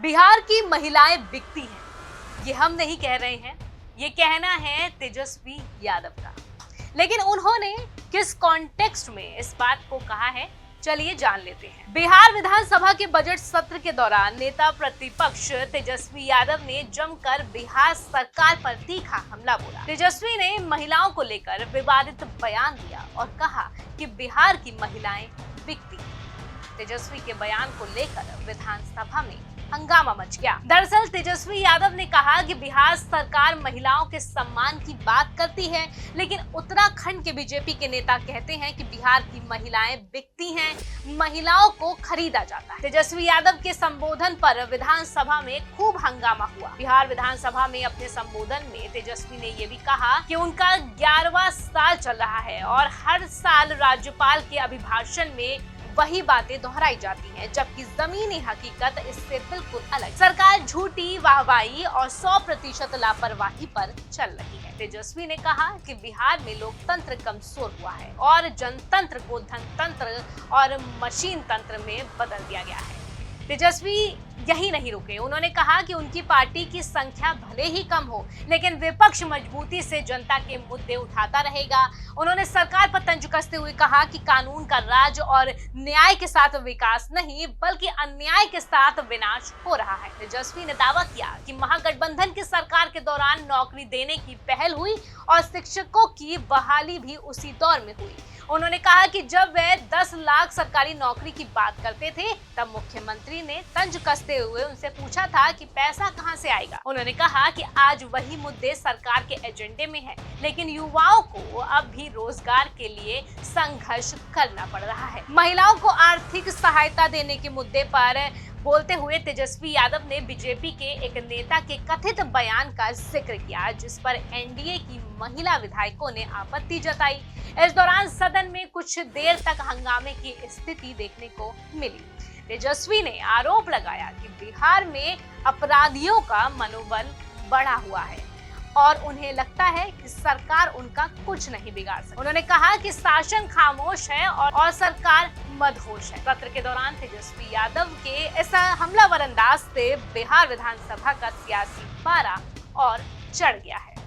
बिहार की महिलाएं बिकती हैं, ये हम नहीं कह रहे हैं, ये कहना है तेजस्वी यादव का। लेकिन उन्होंने किस कॉन्टेक्स्ट में इस बात को कहा है, चलिए जान लेते हैं। बिहार विधानसभा के बजट सत्र के दौरान नेता प्रतिपक्ष तेजस्वी यादव ने जमकर बिहार सरकार पर तीखा हमला बोला। तेजस्वी ने महिलाओं को लेकर विवादित बयान दिया और कहा कि बिहार की महिलाएं बिकती हैं। तेजस्वी के बयान को लेकर विधानसभा में हंगामा मच गया। दरअसल तेजस्वी यादव ने कहा कि बिहार सरकार महिलाओं के सम्मान की बात करती है, लेकिन उत्तराखंड के बीजेपी के नेता कहते हैं कि बिहार की महिलाएं बिकती हैं, महिलाओं को खरीदा जाता है। तेजस्वी यादव के संबोधन पर विधानसभा में खूब हंगामा हुआ। बिहार विधानसभा में अपने संबोधन में तेजस्वी ने ये भी कहा कि उनका 11वां साल चल रहा है और हर साल राज्यपाल के अभिभाषण में वही बातें दोहराई जाती हैं, जबकि जमीनी हकीकत इससे बिल्कुल अलग। सरकार झूठी वाहवाही और 100% लापरवाही पर चल रही है। तेजस्वी ने कहा कि बिहार में लोकतंत्र कमजोर हुआ है और जनतंत्र को धनतंत्र और मशीन तंत्र में बदल दिया गया है। तेजस्वी यही नहीं रुके, उन्होंने कहा कि उनकी पार्टी की संख्या भले ही कम हो, लेकिन विपक्ष मजबूती से जनता के मुद्दे उठाता रहेगा। उन्होंने सरकार पर तंज कसते हुए कहा कि कानून का राज और न्याय के साथ विकास नहीं, बल्कि अन्याय के साथ विनाश हो रहा है। तेजस्वी ने दावा किया कि महागठबंधन की सरकार के दौरान नौकरी देने की पहल हुई और शिक्षकों की बहाली भी उसी दौर में हुई। उन्होंने कहा कि जब वे 10 लाख सरकारी नौकरी की बात करते थे, तब मुख्यमंत्री ने तंज कसते हुए उनसे पूछा था कि पैसा कहां से आएगा। उन्होंने कहा कि आज वही मुद्दे सरकार के एजेंडे में है, लेकिन युवाओं को अब भी रोजगार के लिए संघर्ष करना पड़ रहा है। महिलाओं को आर्थिक सहायता देने के मुद्दे पर बोलते हुए तेजस्वी यादव ने बीजेपी के एक नेता के कथित बयान का जिक्र किया, जिस पर एनडीए की महिला विधायकों ने आपत्ति जताई। इस दौरान सदन में कुछ देर तक हंगामे की स्थिति देखने को मिली। तेजस्वी ने आरोप लगाया कि बिहार में अपराधियों का मनोबल बढ़ा हुआ है और उन्हें लगता है कि सरकार उनका कुछ नहीं बिगाड़ सकती। उन्होंने कहा कि शासन खामोश है और सरकार मदहोश है। सत्र के दौरान तेजस्वी यादव के ऐसा हमलावर अंदाज से बिहार विधानसभा का सियासी पारा और चढ़ गया है।